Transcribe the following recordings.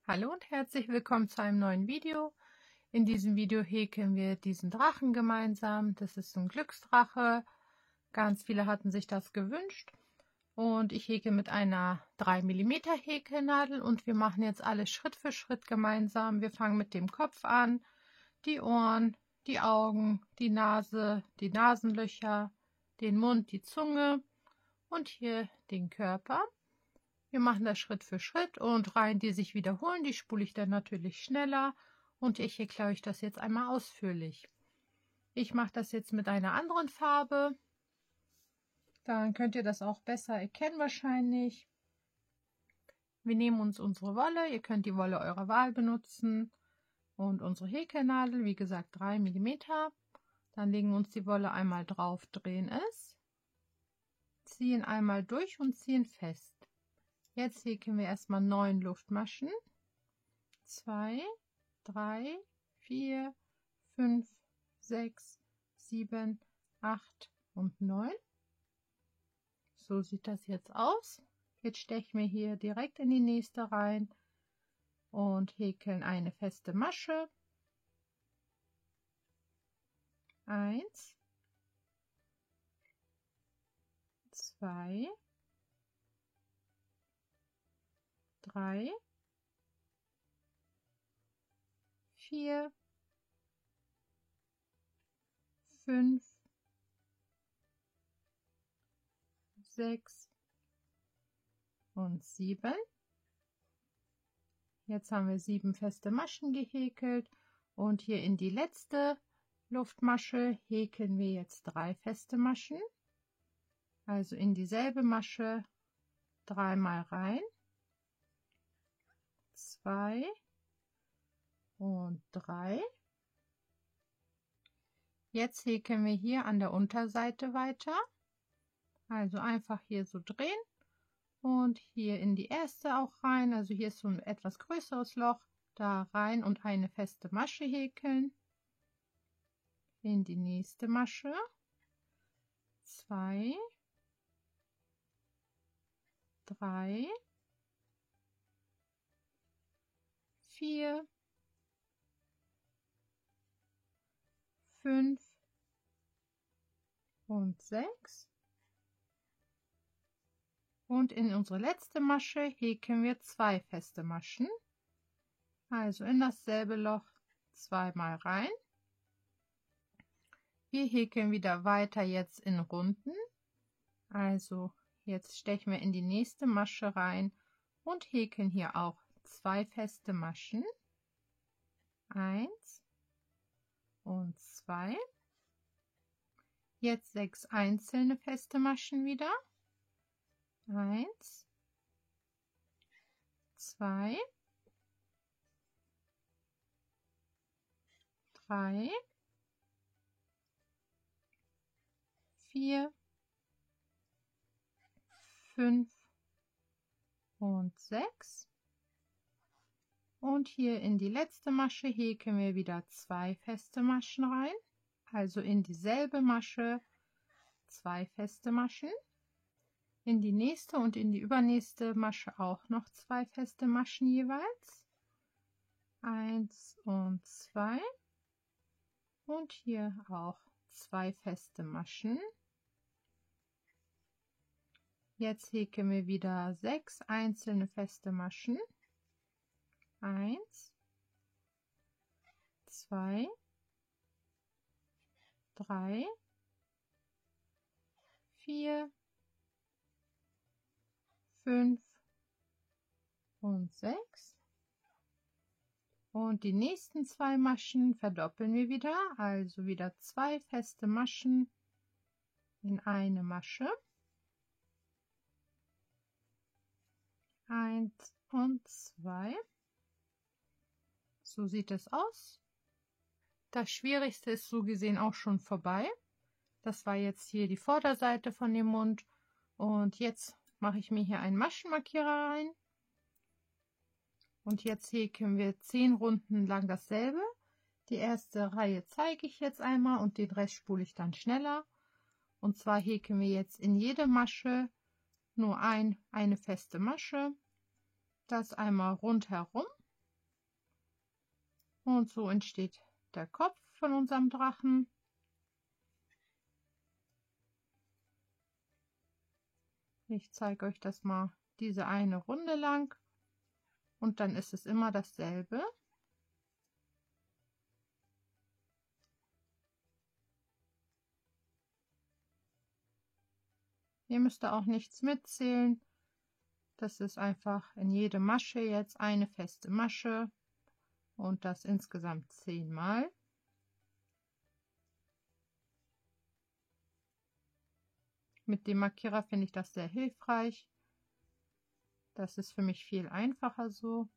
Hallo und herzlich willkommen zu einem neuen Video. In diesem Video häkeln wir diesen Drachen gemeinsam. Das ist so ein Glücksdrache. Ganz viele hatten sich das gewünscht. Und ich häkel mit einer 3 mm Häkelnadel und wir machen jetzt alles Schritt für Schritt gemeinsam. Wir fangen mit dem Kopf an, die Ohren, die Augen, die Nase, die Nasenlöcher, den Mund, die Zunge und hier den Körper. Wir machen das Schritt für Schritt und Reihen, die sich wiederholen, die spule ich dann natürlich schneller und ich erkläre euch das jetzt einmal ausführlich. Ich mache das jetzt mit einer anderen Farbe, dann könnt ihr das auch besser erkennen wahrscheinlich. Wir nehmen uns unsere Wolle, ihr könnt die Wolle eurer Wahl benutzen und unsere Häkelnadel, wie gesagt 3 mm. Dann legen wir uns die Wolle einmal drauf, drehen es, ziehen einmal durch und ziehen fest. Jetzt häkeln wir erstmal 9 Luftmaschen. 2, 3, 4, 5, 6, 7, 8 und 9. So sieht das jetzt aus. Jetzt stechen wir hier direkt in die nächste rein und häkeln eine feste Masche. 1, 2, 3, 4, 5, 6 und 7. Jetzt haben wir 7 feste Maschen gehäkelt und hier in die letzte Luftmasche häkeln wir jetzt 3 feste Maschen. Also in dieselbe Masche 3-mal rein. 2 und 3. Jetzt häkeln wir hier an der Unterseite weiter. Also einfach hier so drehen und hier in die erste auch rein. Also hier ist so ein etwas größeres Loch, da rein und eine feste Masche häkeln. In die nächste Masche. 2, 3, 4, 5 und 6. Und in unsere letzte Masche häkeln wir 2 feste Maschen. Also in dasselbe Loch 2-mal rein. Wir häkeln wieder weiter jetzt in Runden. Also jetzt stechen wir in die nächste Masche rein und häkeln hier auch 2 feste Maschen. 1 und 2. Jetzt 6 einzelne feste Maschen wieder. 1, 2, 3, 4, 5 und 6. Und hier in die letzte Masche häkeln wir wieder 2 feste Maschen rein. Also in dieselbe Masche 2 feste Maschen. In die nächste und in die übernächste Masche auch noch 2 feste Maschen jeweils. 1 und 2. Und hier auch 2 feste Maschen. Jetzt häkeln wir wieder 6 einzelne feste Maschen. 1, 2, 3, 4, 5 und 6. Und die nächsten 2 Maschen verdoppeln wir wieder, also wieder 2 feste Maschen in eine Masche. 1 und 2. So sieht es aus. Das Schwierigste ist so gesehen auch schon vorbei. Das war jetzt hier die Vorderseite von dem Mund. Und jetzt mache ich mir hier einen Maschenmarkierer rein. Und jetzt häkeln wir 10 Runden lang dasselbe. Die erste Reihe zeige ich jetzt einmal und den Rest spule ich dann schneller. Und zwar häkeln wir jetzt in jede Masche nur eine feste Masche. Das einmal rundherum. Und so entsteht der Kopf von unserem Drachen. Ich zeige euch das mal diese eine Runde lang und dann ist es immer dasselbe. Ihr müsst da auch nichts mitzählen. Das ist einfach in jede Masche jetzt eine feste Masche und das insgesamt 10 Mal. Mit dem Markierer finde ich das sehr hilfreich. Das ist für mich viel einfacher so.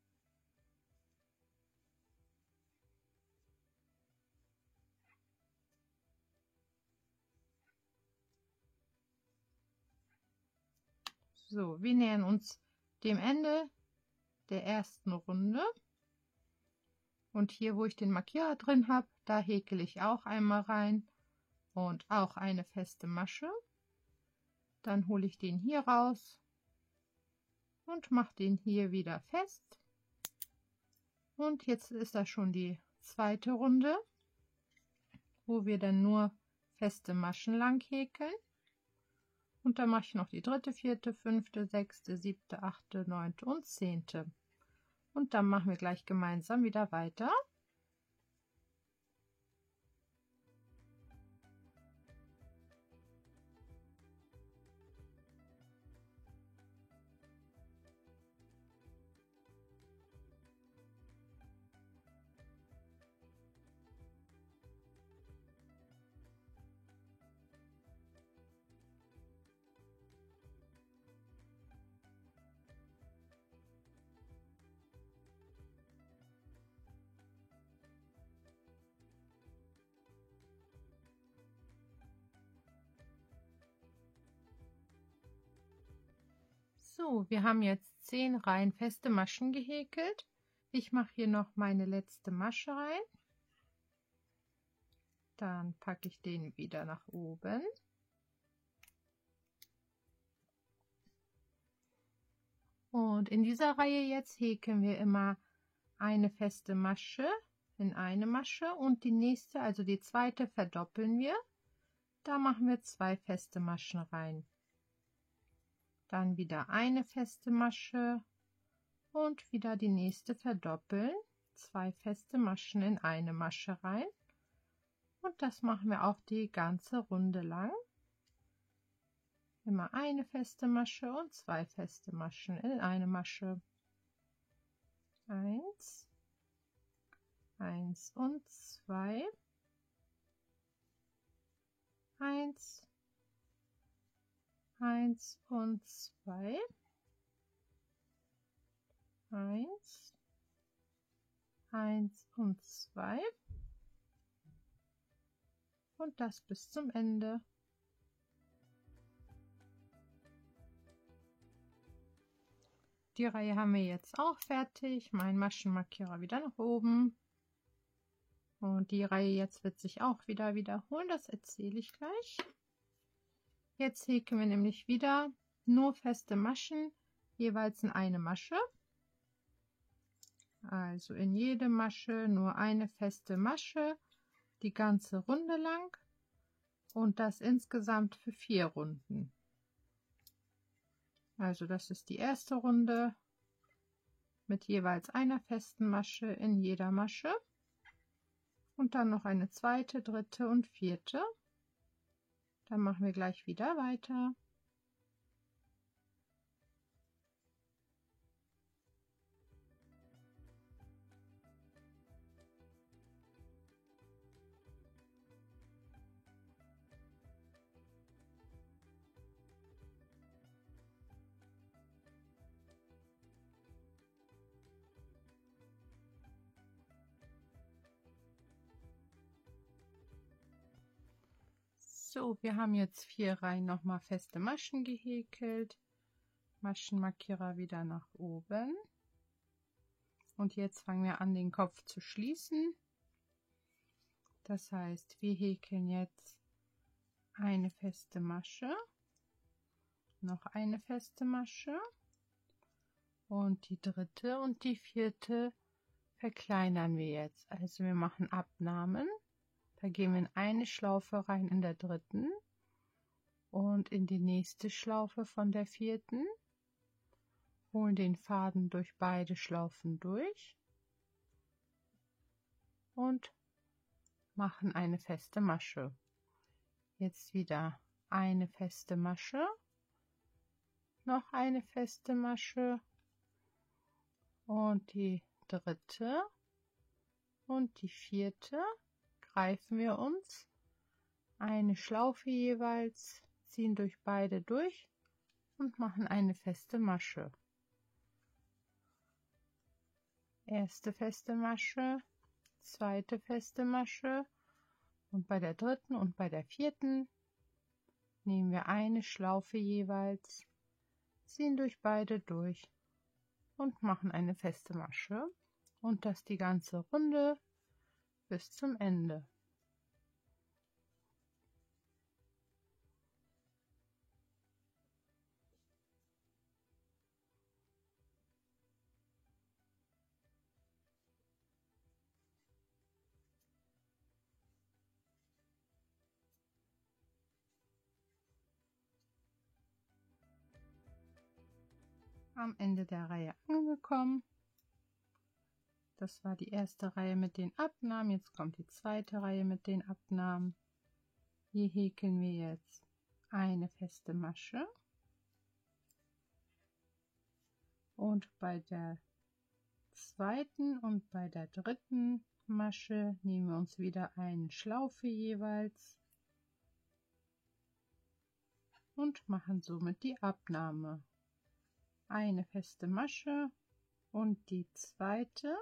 So, wir nähern uns dem Ende der ersten Runde. Und hier, wo ich den Markierer drin habe, da häkle ich auch einmal rein und auch eine feste Masche. Dann hole ich den hier raus und mache den hier wieder fest. Und jetzt ist das schon die zweite Runde, wo wir dann nur feste Maschen lang häkeln. Und dann mache ich noch die dritte, vierte, fünfte, sechste, siebte, achte, neunte und 10. Und dann machen wir gleich gemeinsam wieder weiter. So, wir haben jetzt 10 Reihen feste Maschen gehäkelt. Ich mache hier noch meine letzte Masche rein. Dann packe ich den wieder nach oben. Und in dieser Reihe jetzt häkeln wir immer eine feste Masche in eine Masche und die nächste, also die zweite, verdoppeln wir. Da machen wir 2 feste Maschen rein. Dann wieder eine feste Masche und wieder die nächste verdoppeln. 2 feste Maschen in eine Masche rein. Und das machen wir auch die ganze Runde lang. Immer eine feste Masche und 2 feste Maschen in eine Masche. 1, 1 und 2. 1, 1 und 2. 1, 1 und 2. Und das bis zum Ende. Die Reihe haben wir jetzt auch fertig. Mein Maschenmarkierer wieder nach oben. Und die Reihe jetzt wird sich auch wieder wiederholen. Das erzähle ich gleich. Jetzt häkeln wir nämlich wieder nur feste Maschen, jeweils in eine Masche. Also in jede Masche nur eine feste Masche, die ganze Runde lang. Und das insgesamt für 4 Runden. Also das ist die erste Runde mit jeweils einer festen Masche in jeder Masche. Und dann noch eine zweite, dritte und vierte. Dann machen wir gleich wieder weiter. So, wir haben jetzt 4 Reihen nochmal feste Maschen gehäkelt. Maschenmarkierer wieder nach oben. Und jetzt fangen wir an, den Kopf zu schließen. Das heißt, wir häkeln jetzt eine feste Masche, noch eine feste Masche und die dritte und die vierte verkleinern wir jetzt. Also wir machen Abnahmen. Da gehen wir in eine Schlaufe rein in der dritten und in die nächste Schlaufe von der vierten. Holen den Faden durch beide Schlaufen durch und machen eine feste Masche. Jetzt wieder eine feste Masche, noch eine feste Masche und die dritte und die vierte greifen wir uns eine Schlaufe jeweils, ziehen durch beide durch und machen eine feste Masche. Erste feste Masche, zweite feste Masche und bei der dritten und bei der vierten nehmen wir eine Schlaufe jeweils, ziehen durch beide durch und machen eine feste Masche und das die ganze Runde bis zum Ende. Am Ende der Reihe angekommen. Das war die erste Reihe mit den Abnahmen. Jetzt kommt die zweite Reihe mit den Abnahmen. Hier häkeln wir jetzt eine feste Masche. Und bei der zweiten und bei der dritten Masche nehmen wir uns wieder eine Schlaufe jeweils und machen somit die Abnahme. Eine feste Masche und die zweite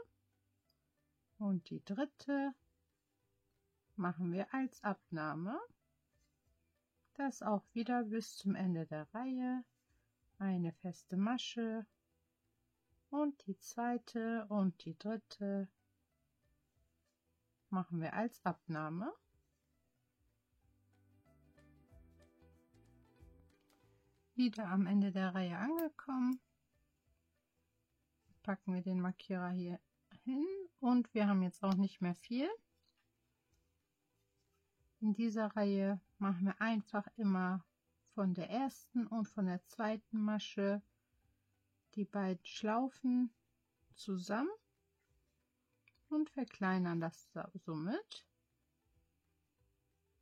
und die dritte machen wir als Abnahme. Das auch wieder bis zum Ende der Reihe. Eine feste Masche und die zweite und die dritte machen wir als Abnahme. Wieder am Ende der Reihe angekommen, packen wir den Markierer hier hin und wir haben jetzt auch nicht mehr viel. In dieser Reihe machen wir einfach immer von der ersten und von der zweiten Masche die beiden Schlaufen zusammen und verkleinern das somit.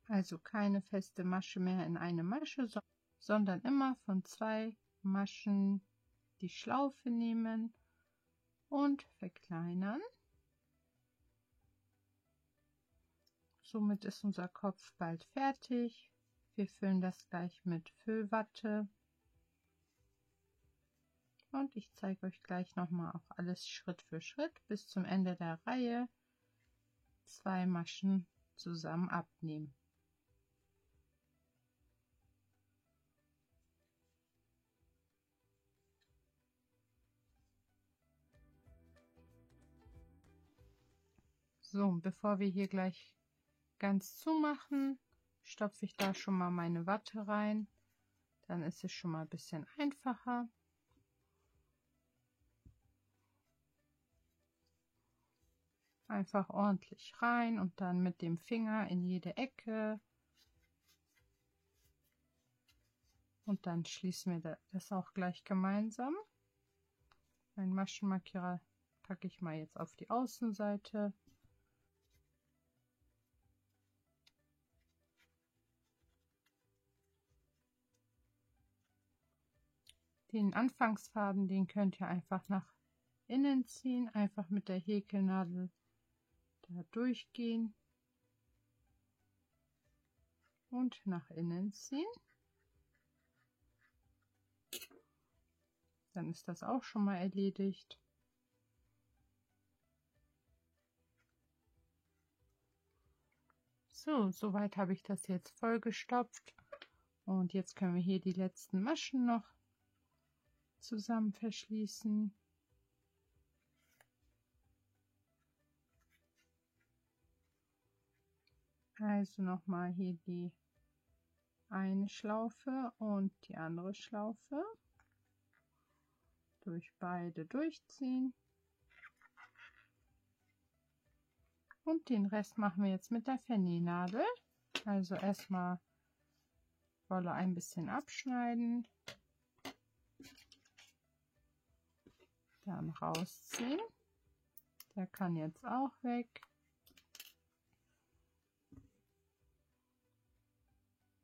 Also keine feste Masche mehr in eine Masche, sondern immer von zwei Maschen die Schlaufe nehmen und verkleinern. Somit ist unser Kopf bald fertig. Wir füllen das gleich mit Füllwatte. Und ich zeige euch gleich nochmal auch alles Schritt für Schritt bis zum Ende der Reihe. Zwei Maschen zusammen abnehmen. So, bevor wir hier gleich ganz zumachen, stopfe ich da schon mal meine Watte rein. Dann ist es schon mal ein bisschen einfacher. Einfach ordentlich rein und dann mit dem Finger in jede Ecke. Und dann schließen wir das auch gleich gemeinsam. Mein Maschenmarkierer packe ich mal jetzt auf die Außenseite. Den Anfangsfaden, den könnt ihr einfach nach innen ziehen, einfach mit der Häkelnadel da durchgehen und nach innen ziehen. Dann ist das auch schon mal erledigt. So, soweit habe ich das jetzt vollgestopft und jetzt können wir hier die letzten Maschen noch zusammen verschließen. Also nochmal hier die eine Schlaufe und die andere Schlaufe durch beide durchziehen Und den Rest machen wir jetzt mit der Vernähnadel. Also erstmal Wolle ein bisschen abschneiden, dann rausziehen. Der kann jetzt auch weg.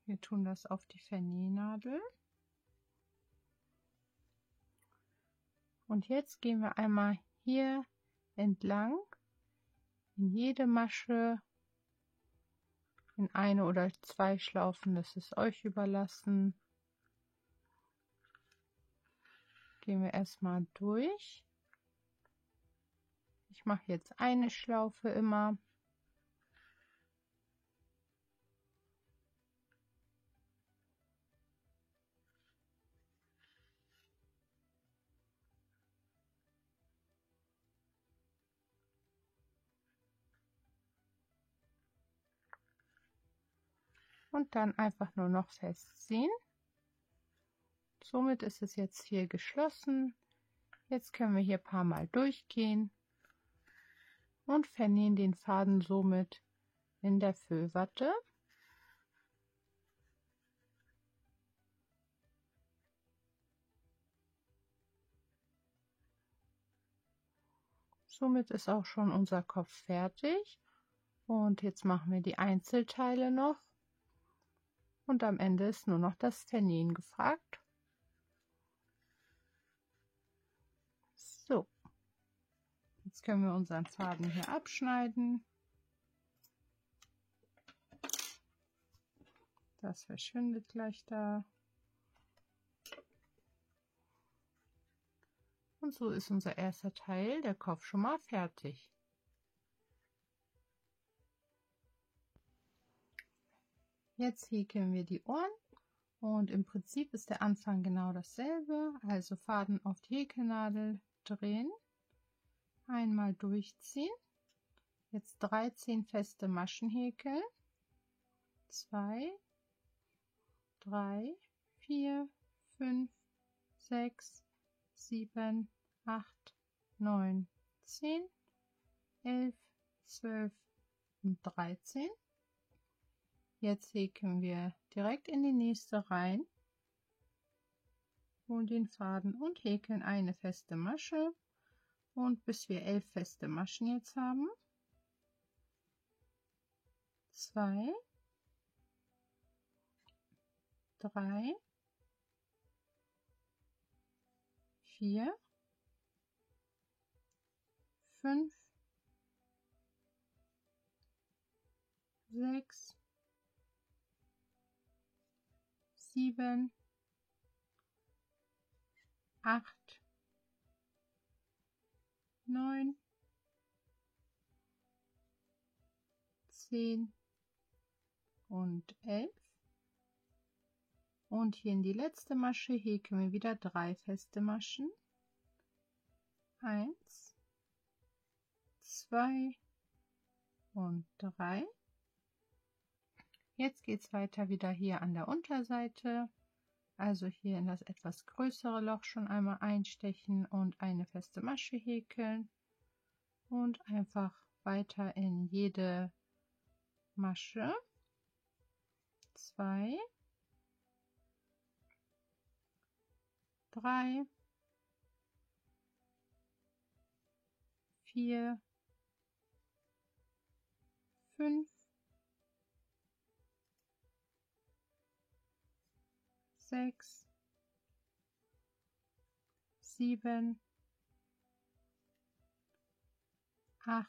Wir tun das auf die Vernähnadel. Und jetzt gehen wir einmal hier entlang in jede Masche in eine oder zwei Schlaufen, das ist euch überlassen. Gehen wir erstmal durch. Ich mache jetzt eine Schlaufe immer. Und dann einfach nur noch festziehen. Somit ist es jetzt hier geschlossen. Jetzt können wir hier ein paar Mal durchgehen und vernähen den Faden somit in der Füllwatte. Somit ist auch schon unser Kopf fertig. Und jetzt machen wir die Einzelteile noch. Und am Ende ist nur noch das Vernähen gefragt. So, jetzt können wir unseren Faden hier abschneiden. Das verschwindet gleich da. Und so ist unser erster Teil, der Kopf, schon mal fertig. Jetzt häkeln wir die Ohren und im Prinzip ist der Anfang genau dasselbe. Also Faden auf die Häkelnadel drehen, einmal durchziehen. Jetzt 13 feste Maschen häkeln. 2, 3, 4, 5, 6, 7, 8, 9, 10, 11, 12 und 13. Jetzt häkeln wir direkt in die nächste rein, holen den Faden und häkeln eine feste Masche. Und bis wir 11 feste Maschen jetzt haben, 2, 3, 4, 5, 6, 7, 8, 9, 10 und 11. Und hier in die letzte Masche häkeln wir wieder 3 feste Maschen. 1, 2 und 3. Jetzt geht es weiter wieder hier an der Unterseite. Also hier in das etwas größere Loch schon einmal einstechen und eine feste Masche häkeln. Und einfach weiter in jede Masche. 2, 3, 4, 5, 6, 7, 8,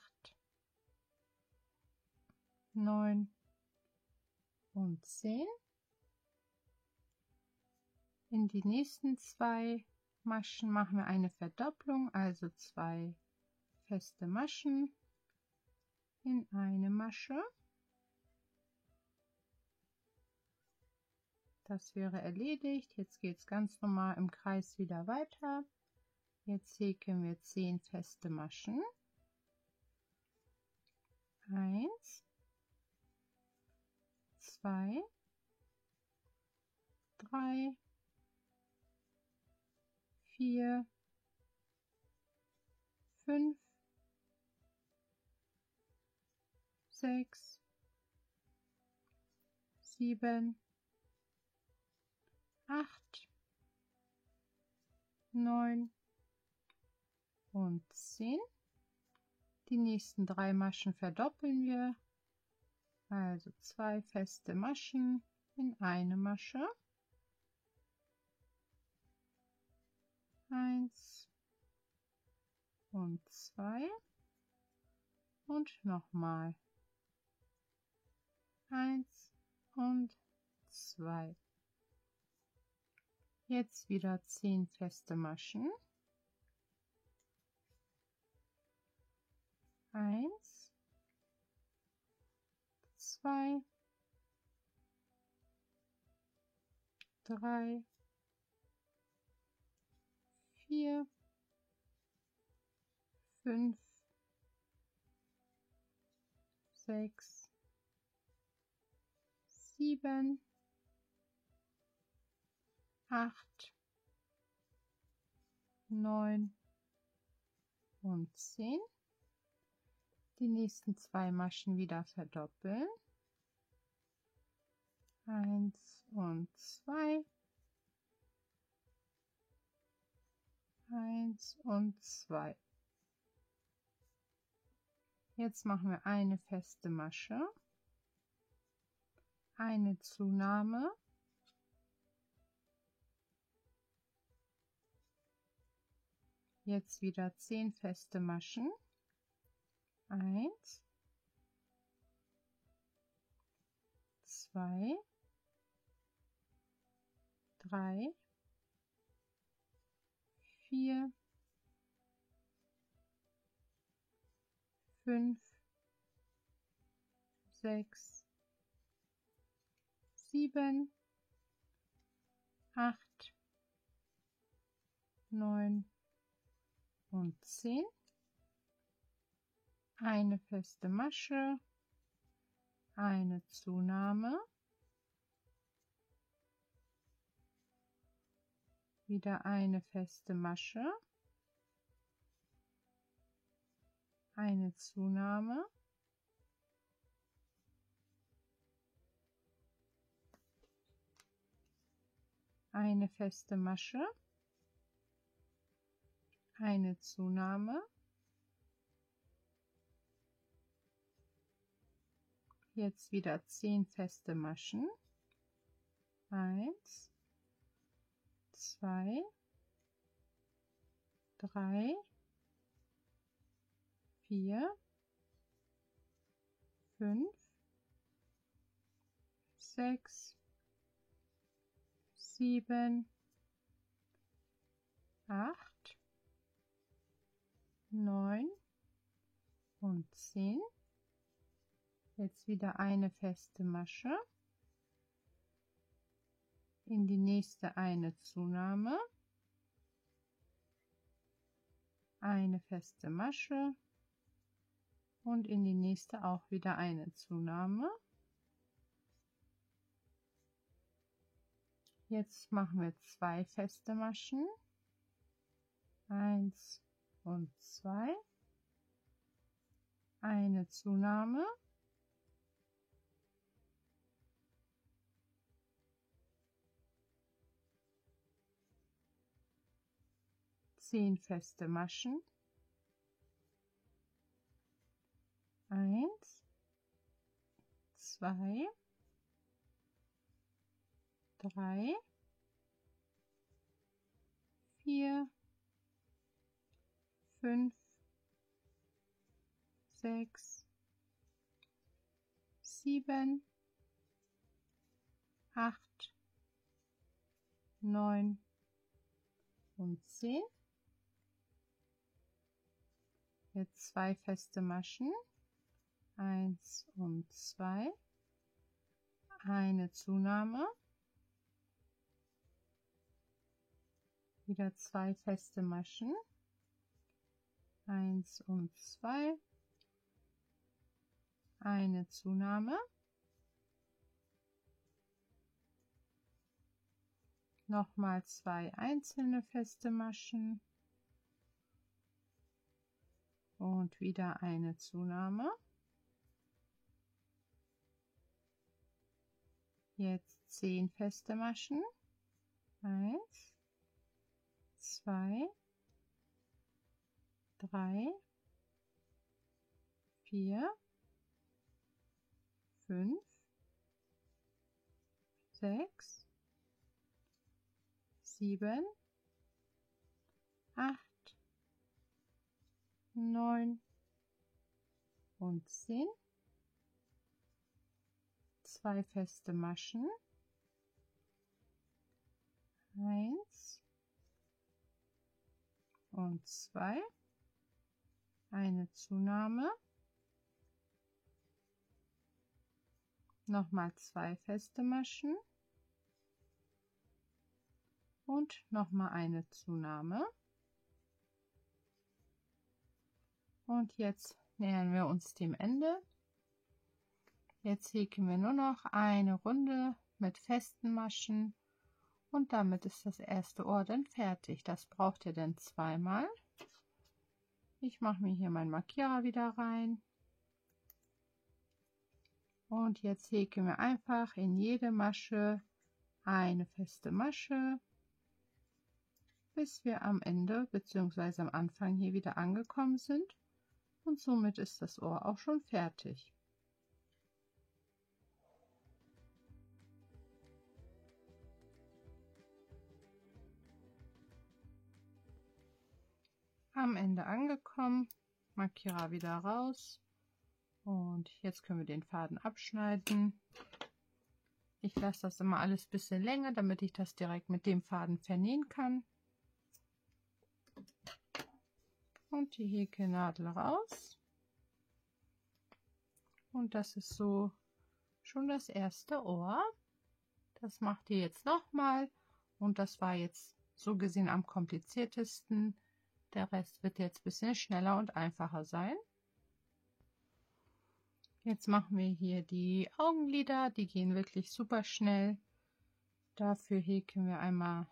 9 und 10. In die nächsten 2 Maschen machen wir eine Verdopplung, also 2 feste Maschen in eine Masche. Das wäre erledigt. Jetzt geht es ganz normal im Kreis wieder weiter. Jetzt häkeln wir 10 feste Maschen. 1, 2, 3, 4, 5, 6, 7, 8, 9 und 10. Die nächsten 3 Maschen verdoppeln wir, also 2 feste Maschen in eine Masche. 1 und 2 und nochmal 1 und 2. Jetzt wieder 10 feste Maschen. 1, 2, 3, 4, 5, 6, 7, 8, 9 und 10. Die nächsten 2 Maschen wieder verdoppeln. 1 und 2. 1 und 2. Jetzt machen wir eine feste Masche, eine Zunahme, jetzt wieder 10 feste Maschen, 1, 2, 3, 4, 5, 6, 7, 8, 9 und 10. Eine feste Masche, eine Zunahme, wieder eine feste Masche, eine Zunahme, eine feste Masche, eine Zunahme, jetzt wieder 10 feste Maschen, 1, 2, 3, 4, 5, 6, 7, 8, 9 und 10. Jetzt wieder eine feste Masche, in die nächste eine Zunahme, eine feste Masche und in die nächste auch wieder eine Zunahme. Jetzt machen wir 2 feste Maschen, 1 und 2, eine Zunahme, zehn feste Maschen, 1, 2, 3, 4, 5, 6, 7, 8, 9 und 10. Jetzt 2 feste Maschen, 1 und 2, eine Zunahme, wieder 2 feste Maschen, 1 und 2, eine Zunahme, nochmal 2 einzelne feste Maschen und wieder eine Zunahme, Jetzt 10 feste Maschen. 1, 2, 3, 4, 5, 6, 7, 8, 9 und 10. 2 feste Maschen. 1 und 2. Eine Zunahme. Nochmal 2 feste Maschen. Und nochmal eine Zunahme. Und jetzt nähern wir uns dem Ende. Jetzt häkeln wir nur noch eine Runde mit festen Maschen und damit ist das erste Ohr dann fertig. Das braucht ihr dann zweimal. Ich mache mir hier meinen Markierer wieder rein. Und jetzt häkeln wir einfach in jede Masche eine feste Masche, bis wir am Ende bzw. am Anfang hier wieder angekommen sind. Und somit ist das Ohr auch schon fertig. Am Ende angekommen, Markierer wieder raus und jetzt können wir den Faden abschneiden. Ich lasse das immer alles ein bisschen länger, damit ich das direkt mit dem Faden vernähen kann. Und die Häkelnadel raus. Und das ist so schon das erste Ohr. Das macht ihr jetzt nochmal und das war jetzt so gesehen am kompliziertesten. Der Rest wird jetzt ein bisschen schneller und einfacher sein. Jetzt machen wir hier die Augenlider, die gehen wirklich super schnell. Dafür häkeln wir einmal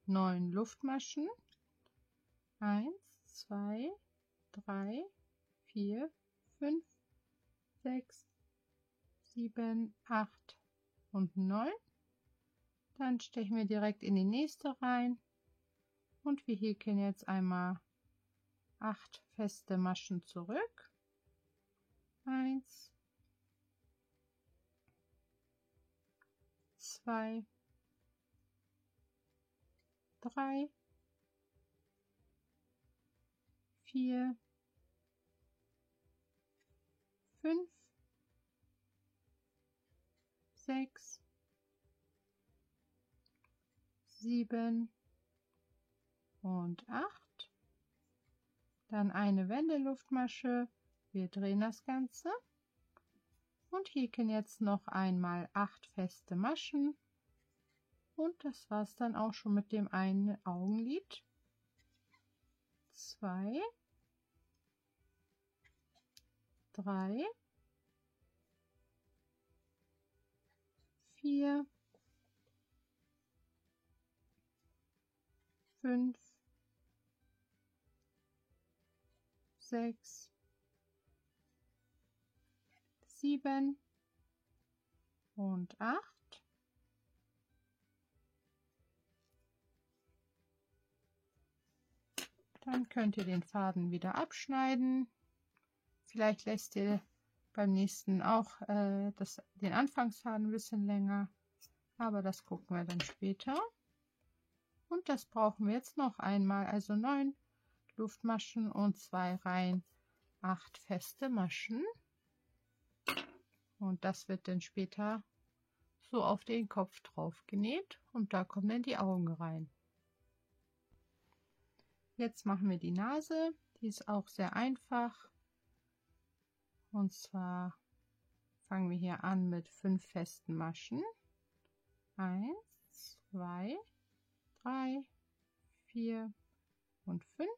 9 Luftmaschen. 1, 2, 3, 4, 5, 6, 7, 8 und 9. Dann stechen wir direkt in die nächste rein und wir häkeln jetzt einmal 8 feste Maschen zurück. 1, 2, 3, 4, 5, 6, 7 und 8. Dann eine Wendeluftmasche. Wir drehen das Ganze und häkeln jetzt noch einmal 8 feste Maschen. Und das war es dann auch schon mit dem einen Augenlid. 2, 3, 4, 5, 6, 7 und 8. Dann könnt ihr den Faden wieder abschneiden. Vielleicht lässt ihr beim nächsten auch den Anfangsfaden ein bisschen länger, aber das gucken wir dann später. Und das brauchen wir jetzt noch einmal, also 9 Luftmaschen und 2 Reihen 8 feste Maschen. Und das wird dann später so auf den Kopf drauf genäht und da kommen dann die Augen rein. Jetzt machen wir die Nase, die ist auch sehr einfach. Und zwar fangen wir hier an mit 5 festen Maschen. 1, 2, 3, 4 und 5.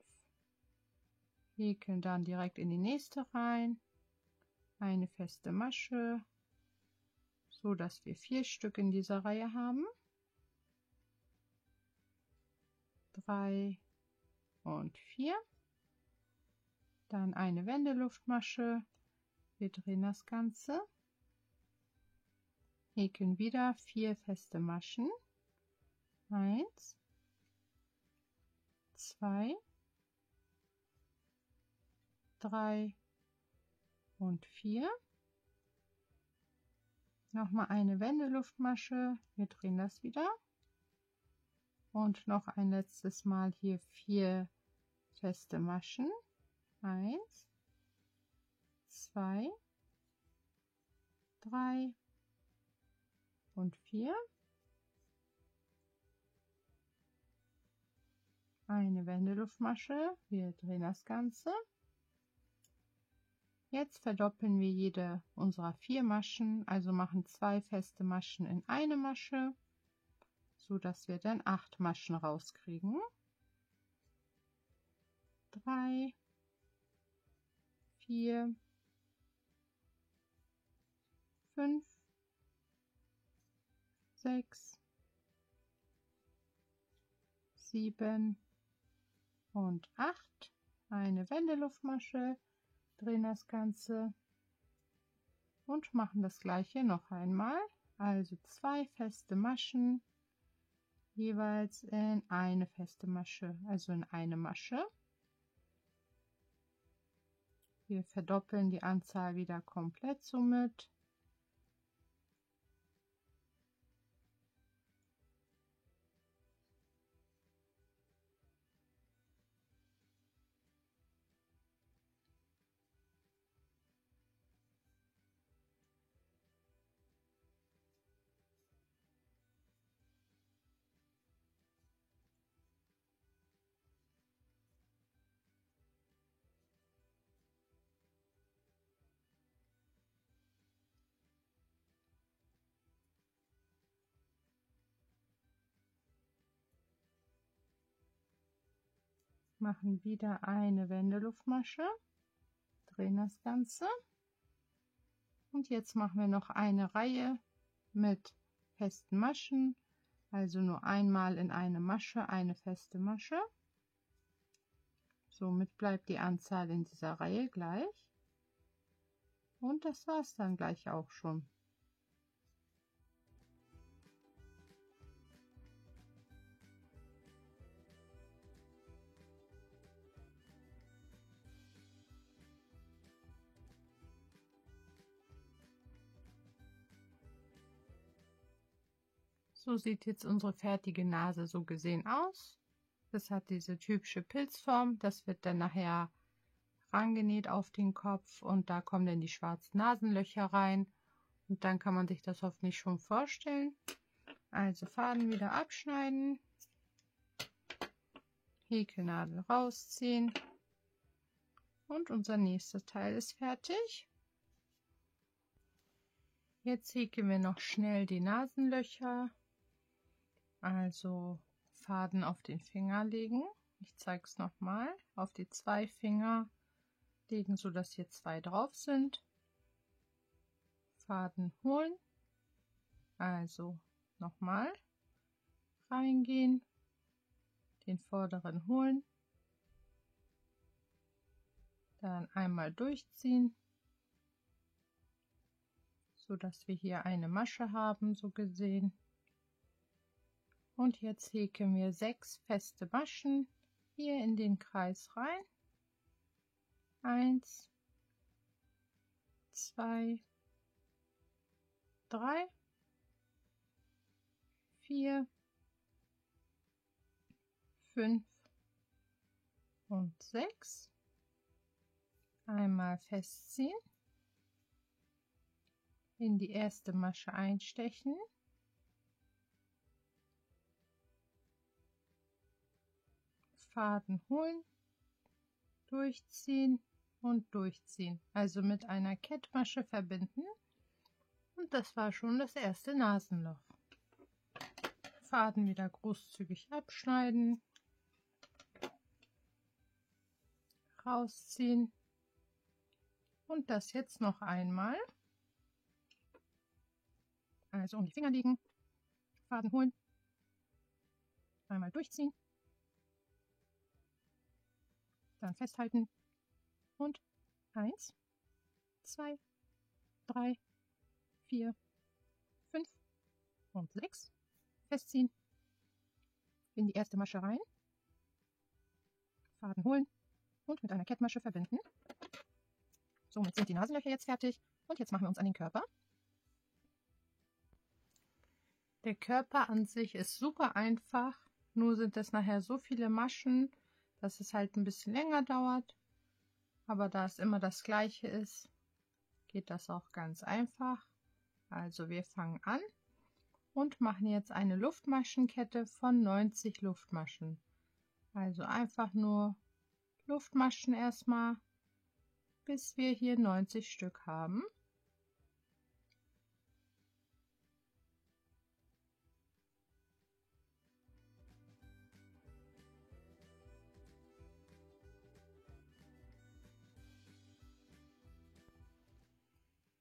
Häkeln dann direkt in die nächste rein. Eine feste Masche, so dass wir 4 Stück in dieser Reihe haben. 3 und 4. Dann eine Wendeluftmasche. Wir drehen das Ganze. häkeln wieder 4 feste Maschen. 1, 2, 3 und 4. Nochmal eine Wendeluftmasche, wir drehen das wieder. Und noch ein letztes Mal hier 4 feste Maschen. 1, 2, 3 und 4. Eine Wendeluftmasche, wir drehen das Ganze. Jetzt verdoppeln wir jede unserer 4 Maschen, also machen 2 feste Maschen in eine Masche, so dass wir dann 8 Maschen rauskriegen. 3, 4, 5, 6, 7 und 8. Eine Wendeluftmasche, drehen das Ganze und machen das gleiche noch einmal. Also 2 feste Maschen, jeweils in eine feste Masche, also in eine Masche. Wir verdoppeln die Anzahl wieder komplett somit. Machen wieder eine Wendeluftmasche, drehen das Ganze und jetzt machen wir noch eine Reihe mit festen Maschen, also nur einmal in eine Masche eine feste Masche. Somit bleibt die Anzahl in dieser Reihe gleich und das war es dann gleich auch schon. So sieht jetzt unsere fertige Nase so gesehen aus. Das hat diese typische Pilzform. Das wird dann nachher rangenäht auf den Kopf und da kommen dann die schwarzen Nasenlöcher rein. Und dann kann man sich das hoffentlich schon vorstellen. Also Faden wieder abschneiden, Häkelnadel rausziehen und unser nächstes Teil ist fertig. Jetzt häkeln wir noch schnell die Nasenlöcher. Also Faden auf den Finger legen. Ich zeige es nochmal. Auf die 2 Finger legen, so dass hier 2 drauf sind. Faden holen. Also nochmal reingehen. Den vorderen holen. Dann einmal durchziehen, so dass wir hier eine Masche haben, so gesehen. Und jetzt häkeln wir 6 feste Maschen hier in den Kreis rein. 1, 2, 3, 4, 5 und 6. Einmal festziehen, in die erste Masche einstechen, Faden holen, durchziehen und durchziehen, also mit einer Kettmasche verbinden und das war schon das erste Nasenloch. Faden wieder großzügig abschneiden, rausziehen und das jetzt noch einmal, also um die Finger legen, Faden holen, einmal durchziehen, dann festhalten und 1, 2, 3, 4, 5, und 6 festziehen, in die erste Masche rein, Faden holen und mit einer Kettmasche verbinden. Somit sind die Nasenlöcher jetzt fertig und jetzt machen wir uns an den Körper. Der Körper an sich ist super einfach, nur sind es nachher so viele Maschen, dass es halt ein bisschen länger dauert. Aber da es immer das gleiche ist, geht das auch ganz einfach. Also wir fangen an und machen jetzt eine Luftmaschenkette von 90 Luftmaschen. Also einfach nur Luftmaschen erstmal, bis wir hier 90 Stück haben.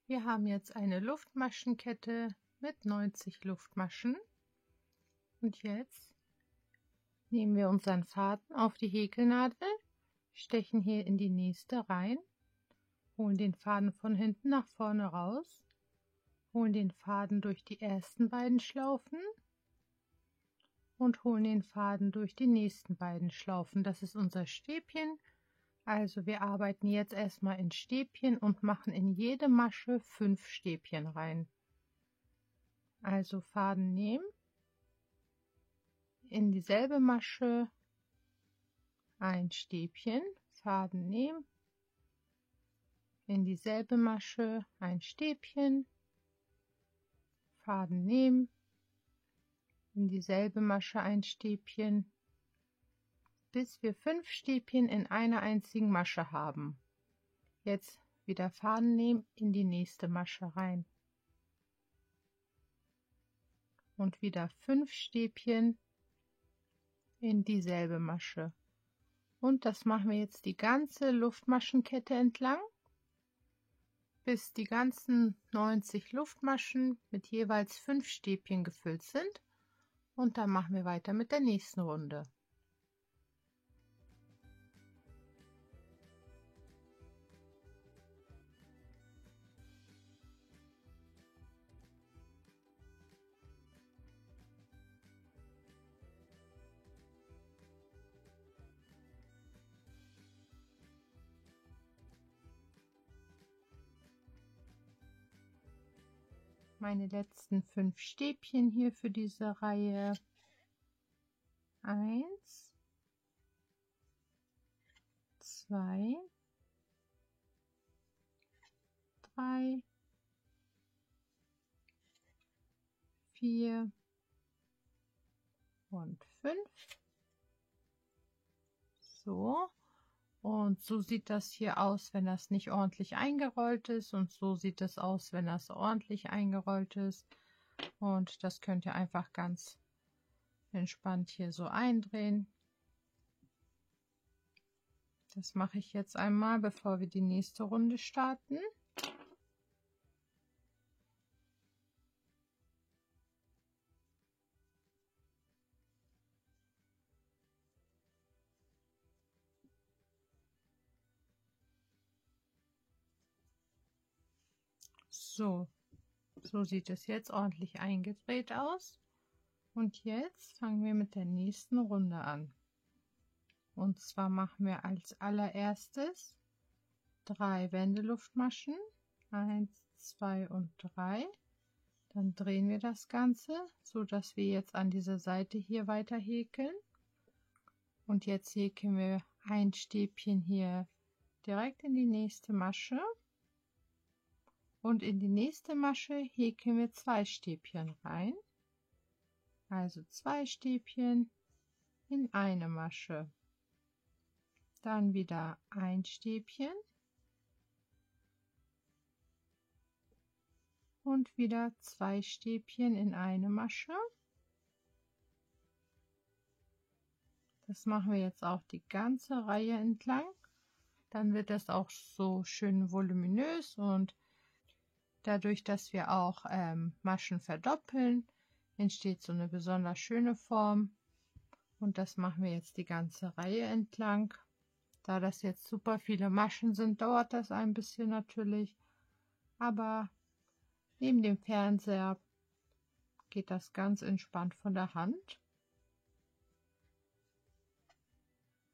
Wir haben jetzt eine Luftmaschenkette mit 90 Luftmaschen und jetzt nehmen wir unseren Faden auf die Häkelnadel, stechen hier in die nächste rein, holen den Faden von hinten nach vorne raus, holen den Faden durch die ersten beiden Schlaufen und holen den Faden durch die nächsten beiden Schlaufen. Das ist unser Stäbchen. Also wir arbeiten jetzt erstmal in Stäbchen und machen in jede Masche 5 Stäbchen rein. Also Faden nehmen, in dieselbe Masche ein Stäbchen, Faden nehmen, in dieselbe Masche ein Stäbchen, Faden nehmen, in dieselbe Masche ein Stäbchen, bis wir 5 Stäbchen in einer einzigen Masche haben. Jetzt wieder Faden nehmen, in die nächste Masche rein und wieder 5 Stäbchen in dieselbe Masche. Und das machen wir jetzt die ganze Luftmaschenkette entlang, bis die ganzen 90 Luftmaschen mit jeweils 5 Stäbchen gefüllt sind. Und dann machen wir weiter mit der nächsten Runde. Meine letzten 5 Stäbchen hier für diese Reihe. 1, 2, 3, 4 und 5. So. Und so sieht das hier aus, wenn das nicht ordentlich eingerollt ist. Und so sieht es aus, wenn das ordentlich eingerollt ist. Und das könnt ihr einfach ganz entspannt hier so eindrehen. Das mache ich jetzt einmal, bevor wir die nächste Runde starten. So sieht es jetzt ordentlich eingedreht aus. Und jetzt fangen wir mit der nächsten Runde an. Und zwar machen wir als allererstes 3 Wendeluftmaschen. 1, 2 und 3. Dann drehen wir das Ganze, so dass wir jetzt an dieser Seite hier weiter häkeln. Und jetzt häkeln wir ein Stäbchen hier direkt in die nächste Masche. Und in die nächste Masche häkeln wir 2 Stäbchen rein. Also 2 Stäbchen in eine Masche. Dann wieder ein Stäbchen. Und wieder 2 Stäbchen in eine Masche. Das machen wir jetzt auch die ganze Reihe entlang. Dann wird das auch so schön voluminös und dadurch, dass wir auch Maschen verdoppeln, entsteht so eine besonders schöne Form. Und das machen wir jetzt die ganze Reihe entlang. Da das jetzt super viele Maschen sind, dauert das ein bisschen natürlich. Aber neben dem Fernseher geht das ganz entspannt von der Hand.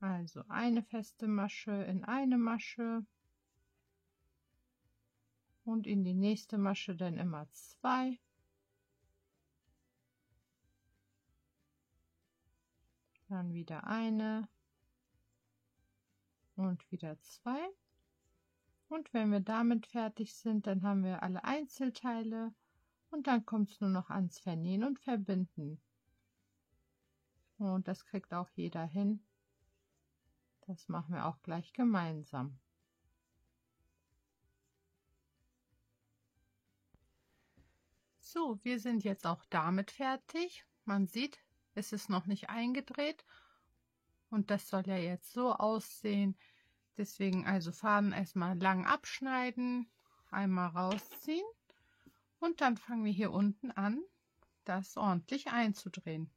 Also eine feste Masche in eine Masche und in die nächste Masche dann immer 2. Dann wieder eine und wieder 2. Und wenn wir damit fertig sind, dann haben wir alle Einzelteile und dann kommt es nur noch ans Vernähen und Verbinden. Und das kriegt auch jeder hin. Das machen wir auch gleich gemeinsam. So, wir sind jetzt auch damit fertig. Man sieht, es ist noch nicht eingedreht und das soll ja jetzt so aussehen. Deswegen also Faden erstmal lang abschneiden, einmal rausziehen und dann fangen wir hier unten an, das ordentlich einzudrehen.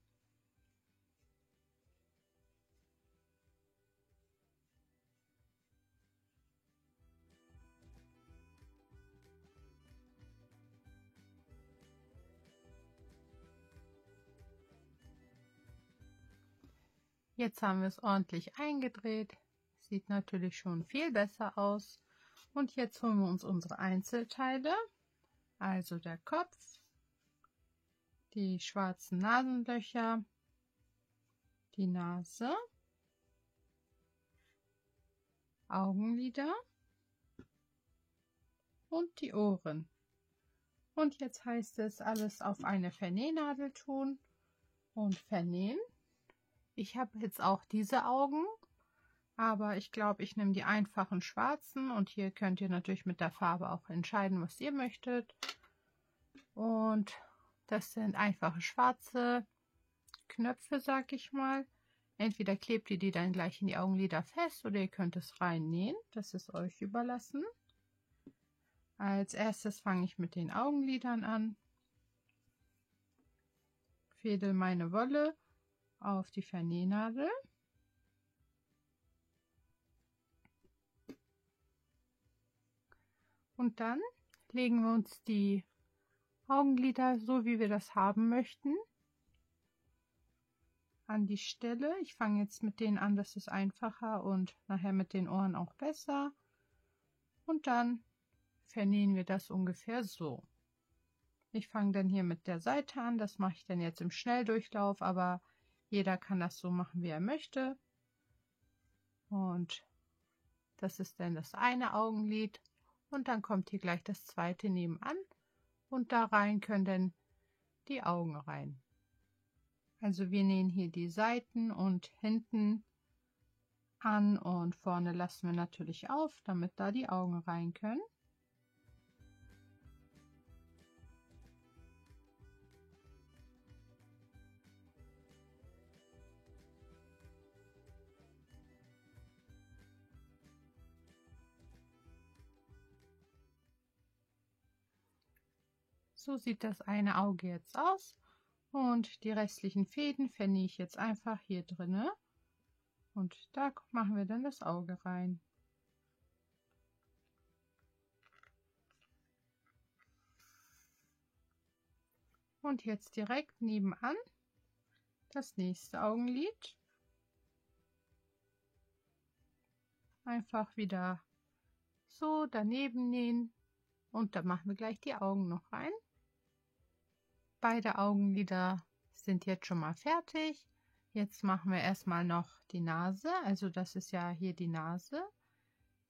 Jetzt haben wir es ordentlich eingedreht. Sieht natürlich schon viel besser aus. Und jetzt holen wir uns unsere Einzelteile, also der Kopf, die schwarzen Nasenlöcher, die Nase, Augenlider und die Ohren. Und jetzt heißt es, alles auf eine Vernähnadel tun und vernähen. Ich habe jetzt auch diese Augen, aber ich glaube, ich nehme die einfachen schwarzen und hier könnt ihr natürlich mit der Farbe auch entscheiden, was ihr möchtet. Und das sind einfache schwarze Knöpfe, sag ich mal. Entweder klebt ihr die dann gleich in die Augenlider fest oder ihr könnt es reinnähen. Das ist euch überlassen. Als erstes fange ich mit den Augenlidern an. Fädel meine Wolle auf die Vernähnadel. Und dann legen wir uns die Augenlider, so wie wir das haben möchten, an die Stelle. Ich fange jetzt mit denen an, das ist einfacher und nachher mit den Ohren auch besser. Und dann vernähen wir das ungefähr so. Ich fange dann hier mit der Seite an, das mache ich dann jetzt im Schnelldurchlauf, aber jeder kann das so machen, wie er möchte. Und das ist dann das eine Augenlid und dann kommt hier gleich das zweite nebenan und da rein können dann die Augen rein. Also wir nähen hier die Seiten und hinten an und vorne lassen wir natürlich auf, damit da die Augen rein können. So sieht das eine Auge jetzt aus und die restlichen Fäden vernähe ich jetzt einfach hier drinne und da machen wir dann das Auge rein. Und jetzt direkt nebenan das nächste Augenlid. Einfach wieder so daneben nähen und dann machen wir gleich die Augen noch rein. Beide Augenlider sind jetzt schon mal fertig. Jetzt machen wir erstmal noch die Nase, also das ist ja hier die Nase.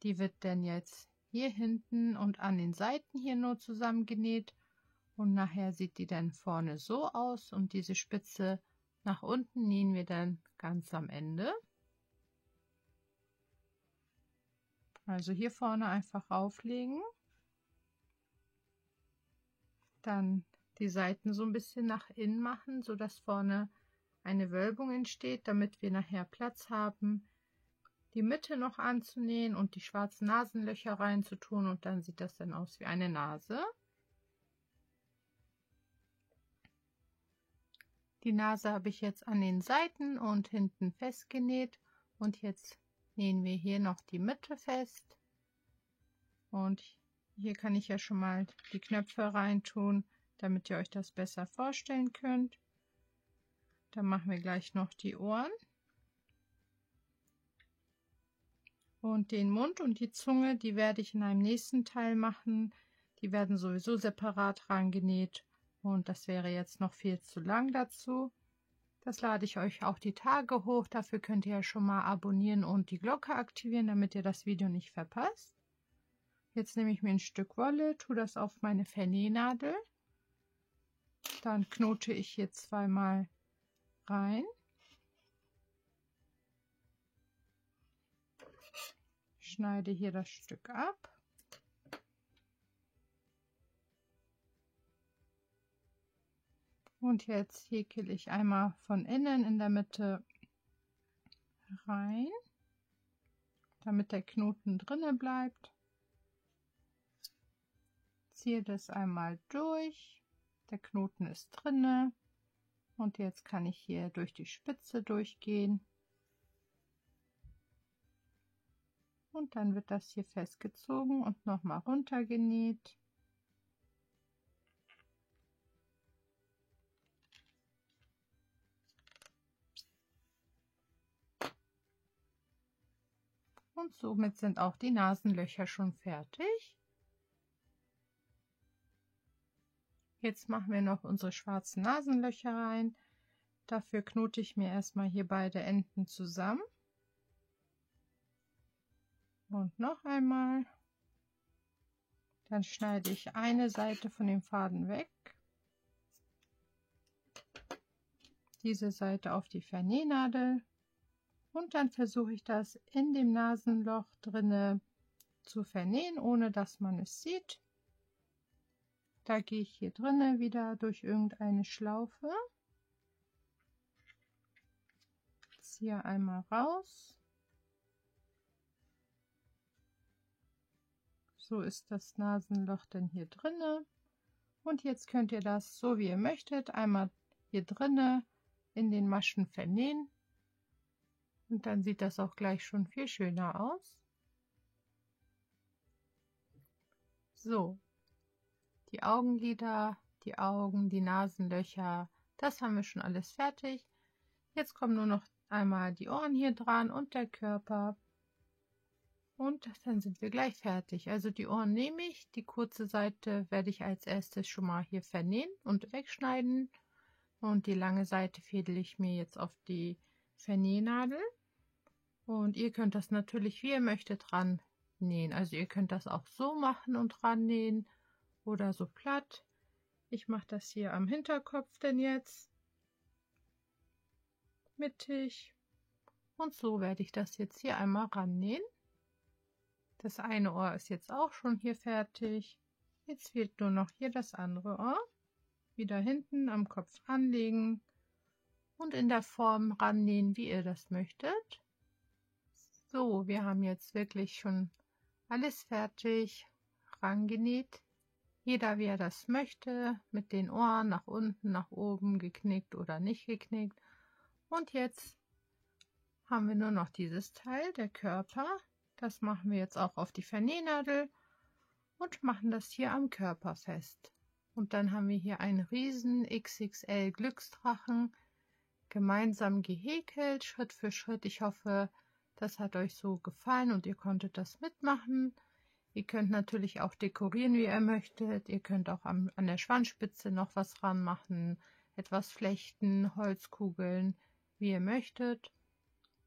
Die wird dann jetzt hier hinten und an den Seiten hier nur zusammengenäht und nachher sieht die dann vorne so aus und diese Spitze nach unten nähen wir dann ganz am Ende. Also hier vorne einfach auflegen, dann die Seiten so ein bisschen nach innen machen, so dass vorne eine Wölbung entsteht, damit wir nachher Platz haben, die Mitte noch anzunähen und die schwarzen Nasenlöcher reinzutun und dann sieht das dann aus wie eine Nase. Die Nase habe ich jetzt an den Seiten und hinten festgenäht und jetzt nähen wir hier noch die Mitte fest und hier kann ich ja schon mal die Knöpfe reintun, damit ihr euch das besser vorstellen könnt. Dann machen wir gleich noch die Ohren. Und den Mund und die Zunge, die werde ich in einem nächsten Teil machen. Die werden sowieso separat rangenäht und das wäre jetzt noch viel zu lang dazu. Das lade ich euch auch die Tage hoch. Dafür könnt ihr ja schon mal abonnieren und die Glocke aktivieren, damit ihr das Video nicht verpasst. Jetzt nehme ich mir ein Stück Wolle, tue das auf meine Vernähnadel. Dann knote ich hier zweimal rein. Schneide hier das Stück ab. Und jetzt häkele ich einmal von innen in der Mitte rein, damit der Knoten drinne bleibt. Ziehe das einmal durch. Der Knoten ist drinne. Und jetzt kann ich hier durch die Spitze durchgehen. Und dann wird das hier festgezogen und nochmal runtergenäht. Und somit sind auch die Nasenlöcher schon fertig. Jetzt machen wir noch unsere schwarzen Nasenlöcher rein. Dafür knote ich mir erstmal hier beide Enden zusammen. Und noch einmal. Dann schneide ich eine Seite von dem Faden weg. Diese Seite auf die Vernähnadel. Und dann versuche ich das in dem Nasenloch drinne zu vernähen, ohne dass man es sieht. Da gehe ich hier drinne wieder durch irgendeine Schlaufe. Ziehe einmal raus. So ist das Nasenloch dann hier drinne. Und jetzt könnt ihr das so wie ihr möchtet einmal hier drinne in den Maschen vernähen. Und dann sieht das auch gleich schon viel schöner aus. So, die Augenlider, die Augen, die Nasenlöcher, das haben wir schon alles fertig. Jetzt kommen nur noch einmal die Ohren hier dran und der Körper. Und dann sind wir gleich fertig. Also die Ohren nehme ich, die kurze Seite werde ich als erstes schon mal hier vernähen und wegschneiden. Und die lange Seite fädel ich mir jetzt auf die Vernähnadel. Und ihr könnt das natürlich, wie ihr möchtet, ran nähen. Also ihr könnt das auch so machen und ran nähen oder so platt. Ich mache das hier am Hinterkopf denn jetzt mittig. Und so werde ich das jetzt hier einmal ran nähen. Das eine Ohr ist jetzt auch schon hier fertig. Jetzt fehlt nur noch hier das andere Ohr. Wieder hinten am Kopf anlegen und in der Form rannähen, wie ihr das möchtet. So, wir haben jetzt wirklich schon alles fertig rangenäht. Jeder wie er das möchte, mit den Ohren nach unten, nach oben, geknickt oder nicht geknickt. Und jetzt haben wir nur noch dieses Teil, der Körper. Das machen wir jetzt auch auf die Vernähnadel und machen das hier am Körper fest. Und dann haben wir hier einen riesen XXL Glücksdrachen gemeinsam gehäkelt, Schritt für Schritt. Ich hoffe, das hat euch so gefallen und ihr konntet das mitmachen. Ihr könnt natürlich auch dekorieren, wie ihr möchtet. Ihr könnt auch an der Schwanzspitze noch was ranmachen, etwas flechten, Holzkugeln, wie ihr möchtet.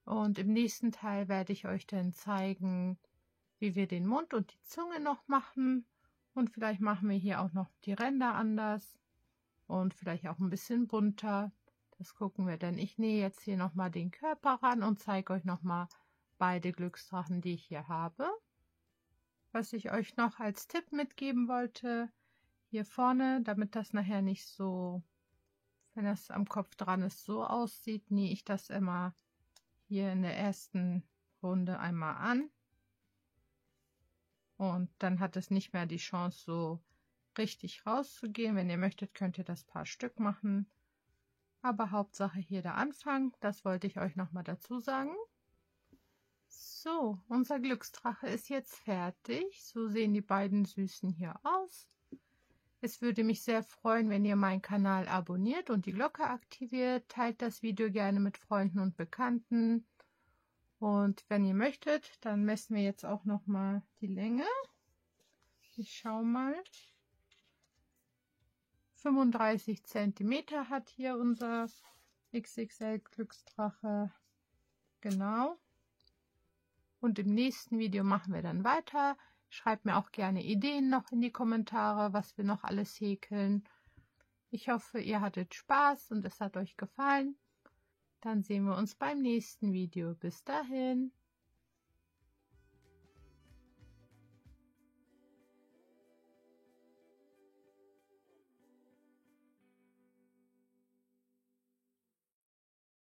Und im nächsten Teil werde ich euch dann zeigen, wie wir den Mund und die Zunge noch machen. Und vielleicht machen wir hier auch noch die Ränder anders und vielleicht auch ein bisschen bunter. Das gucken wir dann. Ich nähe jetzt hier nochmal den Körper ran und zeige euch nochmal beide Glücksdrachen, die ich hier habe. Was ich euch noch als Tipp mitgeben wollte, hier vorne, damit das nachher nicht so, wenn das am Kopf dran ist, so aussieht, nähe ich das immer hier in der ersten Runde einmal an. Und dann hat es nicht mehr die Chance, so richtig rauszugehen. Wenn ihr möchtet, könnt ihr das paar Stück machen. Aber Hauptsache hier der Anfang, das wollte ich euch nochmal dazu sagen. So, unser Glücksdrache ist jetzt fertig. So sehen die beiden Süßen hier aus. Es würde mich sehr freuen, wenn ihr meinen Kanal abonniert und die Glocke aktiviert. Teilt das Video gerne mit Freunden und Bekannten. Und wenn ihr möchtet, dann messen wir jetzt auch noch mal die Länge. Ich schaue mal. 35 cm hat hier unser XXL Glücksdrache. Genau. Und im nächsten Video machen wir dann weiter. Schreibt mir auch gerne Ideen noch in die Kommentare, was wir noch alles häkeln. Ich hoffe, ihr hattet Spaß und es hat euch gefallen. Dann sehen wir uns beim nächsten Video. Bis dahin.